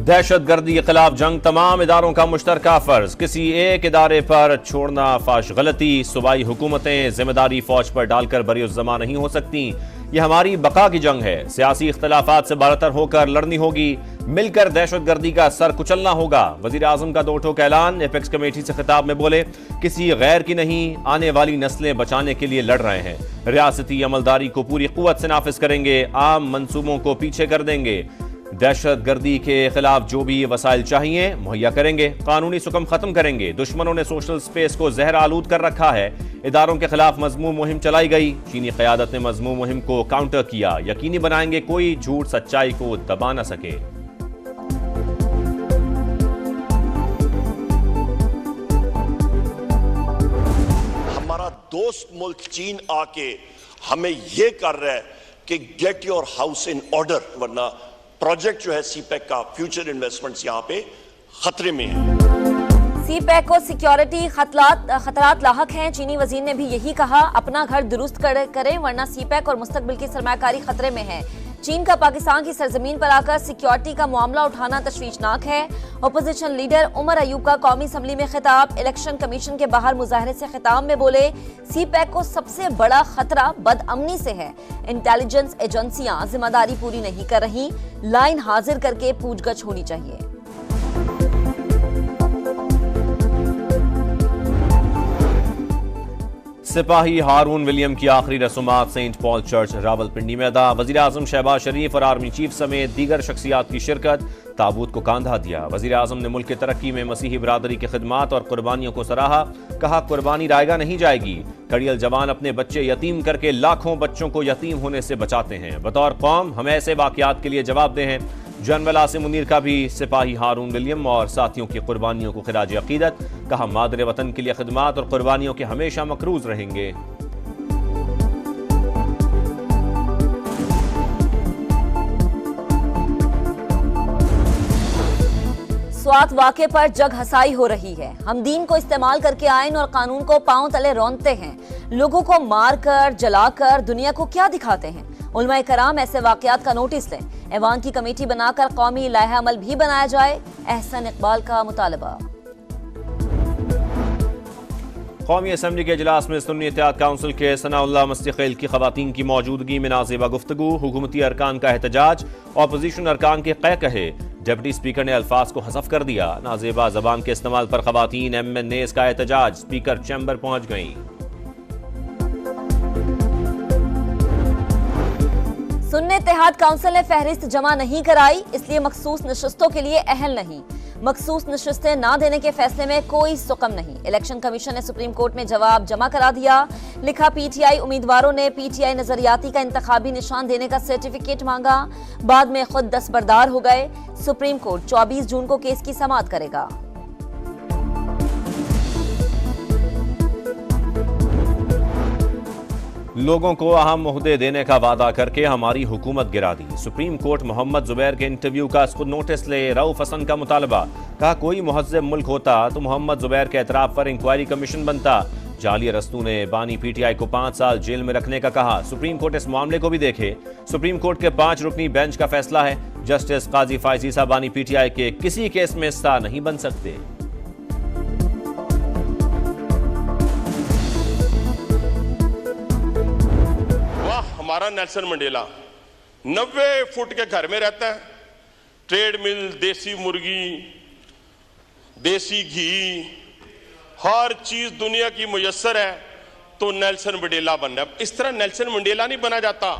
दहशत गर्दी के खिलाफ जंग तमाम इदारों का मुश्तरका फर्ज, किसी एक इदारे पर छोड़ना फाश गलती। सूबाई हुकूमतें जिम्मेदारी फौज पर डालकर बरी-उज़्ज़मा नहीं हो सकती। यह हमारी बका की जंग है। सियासी इख्तलाफात से बरतर होकर लड़नी होगी, मिलकर दहशत गर्दी का सर कुचलना होगा। वजीर आजम का दो टोक ऐलान। एपेक्स कमेटी से खिताब में बोले, किसी गैर की नहीं, आने वाली नस्लें बचाने के लिए लड़ रहे हैं। रियासती अमलदारी को पूरी कुव्वत से नाफिज करेंगे, आम मंसूबों को पीछे कर देंगे। दहशत गर्दी के खिलाफ जो भी वसाइल चाहिए मुहैया करेंगे। कानूनी सुकम खत्म करेंगे। दुश्मनों ने सोशल स्पेस को जहर आलूद कर रखा है। इदारों के खिलाफ मजमूम मुहिम चलाई गई। चीनी क़यादत ने मजमूम मुहिम को काउंटर किया। यकीनी बनाएंगे कोई झूठ सच्चाई को दबा न सके। हमारा दोस्त मुल्क चीन आके हमें यह कर रहा है कि get your house in order, वरना प्रोजेक्ट जो है सीपैक का फ्यूचर इन्वेस्टमेंट्स यहां पे खतरे में है। सीपैक को सिक्योरिटी खतरात लाहक हैं। चीनी वजीर ने भी यही कहा, अपना घर दुरुस्त करें वरना सीपैक और मुस्तकबिल की सरमायाकारी खतरे में है। चीन का पाकिस्तान की सरजमीन पर आकर सिक्योरिटी का मामला उठाना तशवीशनाक है। अपोजिशन लीडर उमर अयूब का कौमी असम्बली में खिताब। इलेक्शन कमीशन के बाहर मुजाहरे से खिताब में बोले, सीपैक को सबसे बड़ा खतरा बदअमनी से है। इंटेलिजेंस एजेंसियां जिम्मेदारी पूरी नहीं कर रही, लाइन हाजिर करके पूछगछ होनी चाहिए। सिपाही हारून विलियम की आखिरी रसूमात सेंट पॉल चर्च रावलपिंडी में अदा। वजीर आजम शहबाज शरीफ और आर्मी चीफ समेत दीगर शख्सियात की शिरकत। ताबूत को कांधा दिया। वजीर आजम ने मुल्क की तरक्की में मसीही बरादरी की खिदमात और कुर्बानियों को सराहा। कहा, कुर्बानी रायगा नहीं जाएगी। कड़ियल जवान अपने बच्चे यतीम करके लाखों बच्चों को यतीम होने से बचाते हैं। बतौर कौम हम ऐसे वाकयात के लिए जवाबदेह हैं। जनरल आसिम मुनीर का भी सिपाही हारून विलियम और साथियों की कुर्बानियों को खिराज अकीदत। कहा, मादरे वतन के लिए खिदमात और कुर्बानियों के हमेशा मकरूज रहेंगे। स्वात वाक़े पर जग हसाई हो रही है। हम दीन को इस्तेमाल करके आइन और कानून को पांव तले रौंदते हैं। लोगों को मारकर जलाकर दुनिया को क्या दिखाते हैं। उलमाए कराम ऐसे वाकयात का नोटिस लें। ऐवान की कमेटी बनाकर कौमी लाहा अमल भी बनाया जाए। एहसन इकबाल का मुतालबा। कौमी असम्बली के इजलास में सुन्नी इत्तेहाद काउंसिल के सनाउल्लाह मुस्तकिल की खवातीन की मौजूदगी में नाज़ेबा गुफ्तगू। हुकूमती अरकान का एहतजाज। ऑपोजिशन अरकान के कै कहे। डिप्टी स्पीकर ने अल्फाज को हज़फ कर दिया। नाज़ेबा जबान के इस्तेमाल पर खवातीन MNAs का एहतजाज। स्पीकर चैम्बर पहुंच गईं। सुन्नी इत्तेहाद काउंसिल ने फहरिस्त जमा नहीं कराई, इसलिए मखसूस नशस्तों के लिए अहल नहीं। मखसूस नशस्तें ना देने के फैसले में कोई सुकम नहीं। इलेक्शन कमीशन ने सुप्रीम कोर्ट में जवाब जमा करा दिया। लिखा, PTI उम्मीदवारों ने PTI नजरियाती का इंतखाबी निशान देने का सर्टिफिकेट मांगा, बाद में खुद दस्तबरदार हो गए। सुप्रीम कोर्ट 24 जून को केस की समाअत करेगा। लोगों को अहम ओहदे देने का वादा करके हमारी हुकूमत गिरा दी। सुप्रीम कोर्ट मोहम्मद जुबैर के इंटरव्यू का खुद नोटिस ले। रऊफ हसन का मुतालबा। कहा, कोई मुहज़्ज़ब मुल्क होता तो मोहम्मद जुबैर के एतराफ़ पर इंक्वायरी कमीशन बनता। जाली अरस्तू ने बानी PTI को 5 साल जेल में रखने का कहा। सुप्रीम कोर्ट इस मामले को भी देखे। सुप्रीम कोर्ट के 5 रुकनी बेंच का फैसला है। जस्टिस काजी फायजी साहब बानी PTI के किसी केस में हिस्सा नहीं बन सकते। हमारा नेल्सन मंडेला 90 फुट के घर में रहता है। ट्रेड मिल, देसी मुर्गी, देसी घी, हर चीज दुनिया की मुयस्सर है, तो नेल्सन मंडेला बनना। इस तरह नेल्सन मंडेला नहीं बना जाता।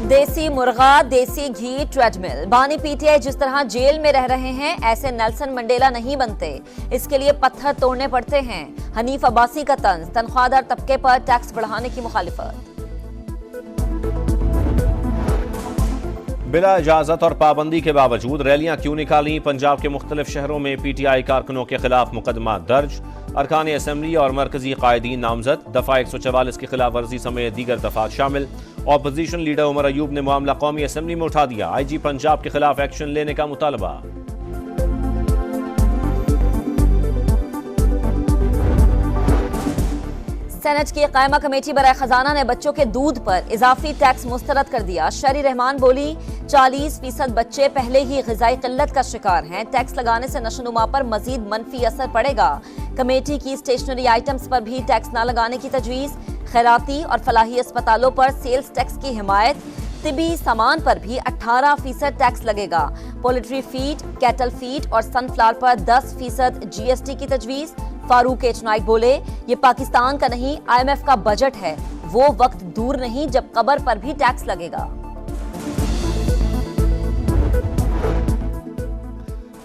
देसी मुर्गा, देसी घी, ट्रेडमिल। बानी PTI जिस तरह जेल में रह रहे हैं, ऐसे नेल्सन मंडेला नहीं बनते। इसके लिए पत्थर तोड़ने पड़ते हैं। हनीफ अब्बासी का तंज। तनख्वाहदार तबके पर टैक्स बढ़ाने की मुखालिफत। बिला इजाजत और पाबंदी के बावजूद रैलियां क्यों निकाली। पंजाब के मुख्तलिफ शहरों में PTI कारकुनों के खिलाफ मुकदमा दर्ज। अरकान असम्बली और मरकजी कायदीन नामजद। दफा 144 की खिलाफ वर्जी समेत दीगर दफात शामिल। ऑपोजिशन लीडर उमर अयूब ने मामला कौमी असम्बली में उठा दिया। IG पंजाब के खिलाफ एक्शन लेने का मुतालबा। सेनेट की कायमा कमेटी बराए खजाना ने बच्चों के दूध पर इजाफी टैक्स मुस्तरद कर दिया। शहरी रहमान बोली 40% बच्चे पहले ही ग़िज़ाई किल्लत का शिकार हैं। टैक्स लगाने से नशोनुमा पर मजीद मनफी असर पड़ेगा। कमेटी की स्टेशनरी आइटम्स पर भी टैक्स न लगाने की तजवीज़। खैराती और फलाही अस्पतालों पर सेल्स टैक्स की हिमायत। तिबी सामान पर भी 18% टैक्स लगेगा। पोल्ट्री फीड, कैटल फीड और सनफ्लावर पर 10% GST की तजवीज़। फारूक एच नाइक बोले ये पाकिस्तान का नहीं IMF का बजट है। वो वक्त दूर नहीं जब कबर पर भी टैक्स लगेगा।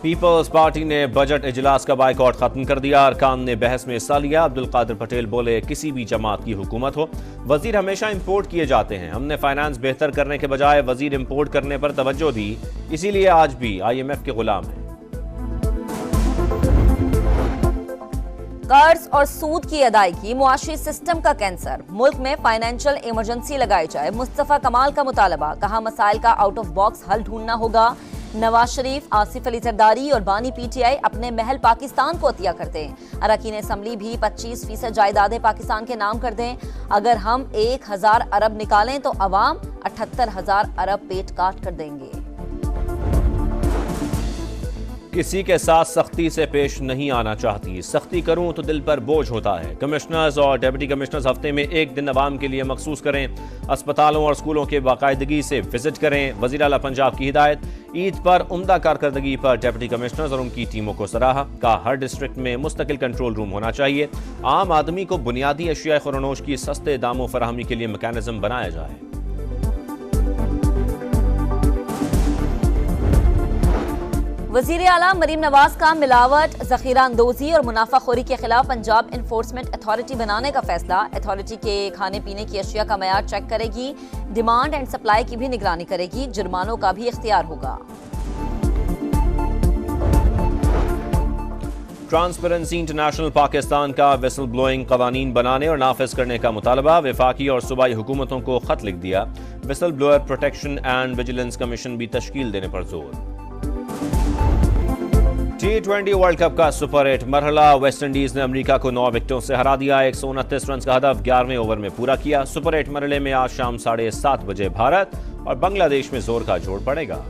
पीपल्स पार्टी ने बजट इजलास का बाइकआउट खत्म कर दिया। अरकान ने बहस में हिस्सा लिया। अब्दुल कादिर पटेल बोले किसी भी जमात की हुकूमत हो, वजीर हमेशा इंपोर्ट किए जाते हैं। हमने फाइनेंस बेहतर करने के बजाय वजीर इंपोर्ट करने पर तवज्जो दी, इसीलिए आज भी IMF के गुलाम हैं। कर्ज और सूद की अदायगी मुआशी सिस्टम का कैंसर। मुल्क में फाइनेंशियल इमरजेंसी लगाई जाए। मुस्तफा कमाल का मुतालबा। कहा मसाइल का आउट ऑफ बॉक्स हल ढूंढना होगा। नवाज शरीफ, आसिफ अली जरदारी और बानी PTI अपने महल पाकिस्तान को अतिया कर दें। अरकान असम्बली भी 25% जायदादें पाकिस्तान के नाम कर दें। अगर हम 1000 अरब निकालें तो अवाम 78,000 अरब पेट काट कर देंगे। किसी के साथ सख्ती से पेश नहीं आना चाहती। सख्ती करूं तो दिल पर बोझ होता है। कमिश्नर्स और डिप्टी कमिश्नर्स हफ्ते में एक दिन अवाम के लिए मखसूस करें। अस्पतालों और स्कूलों के बाकायदगी से विजिट करें। वज़ीर आला पंजाब की हिदायत। ईद पर उम्दा कारकर्दगी पर डिप्टी कमिश्नर्स और उनकी टीमों को सराहा। कहा हर डिस्ट्रिक्ट में मुस्तकिल कंट्रोल रूम होना चाहिए। आम आदमी को बुनियादी अशिया खुरनोश की सस्ते दामों फराहमी के लिए मैकेनिज्म बनाया जाए। वजीर आला मरीम नवाज का मिलावट, जखीरा अंदोजी और मुनाफाखोरी के खिलाफ पंजाब इन्फोर्समेंट अथॉरिटी बनाने का फैसला। अथॉरिटी के खाने पीने की अशिया का मयार चेक करेगी। डिमांड एंड सप्लाई की भी निगरानी करेगी। जुर्मानों का भी इख्तियार होगा। ट्रांसपेरेंसी इंटरनेशनल पाकिस्तान का विसल ब्लोइंग कवानीन बनाने और नाफिज करने का मुतालबा। वफाकी और सूबाई हुकूमतों को खत लिख दिया। Whistle blower protection and vigilance commission भी तश्कील देने पर जोर। T20 वर्ल्ड कप का सुपर 8 मरहला। वेस्ट इंडीज ने अमेरिका को 9 विकेटों से हरा दिया। 129 रन का हदफ 11वें ओवर में पूरा किया। सुपर 8 मरहले में आज शाम 7:30 बजे भारत और बांग्लादेश में जोर का जोड़ पड़ेगा।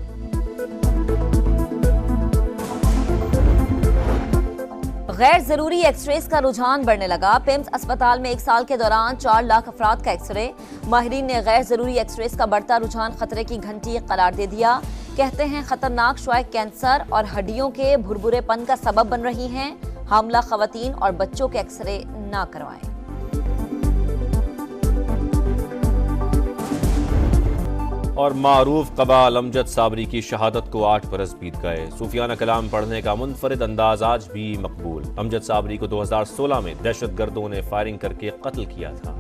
गैर जरूरी एक्सरेज का रुझान बढ़ने लगा। पिम्स अस्पताल में 1 साल के दौरान 4 लाख अफराद का एक्सरे। माहिरीन ने गैर जरूरी एक्सरेज का बढ़ता रुझान खतरे की घंटी करार दे दिया। कहते हैं खतरनाक शुआएं कैंसर और हड्डियों के भुरभुरेपन का सबब बन रही हैं। हामला खवातीन और बच्चों के एक्सरे ना करवाएं। और मारूफ कबाल अमजद साबरी की शहादत को 8 बरस बीत गए। सूफियाना कलाम पढ़ने का मुनफरिद अंदाज आज भी मकबूल। अमजद साबरी को 2016 में दहशतगर्दों ने फायरिंग करके कत्ल किया था।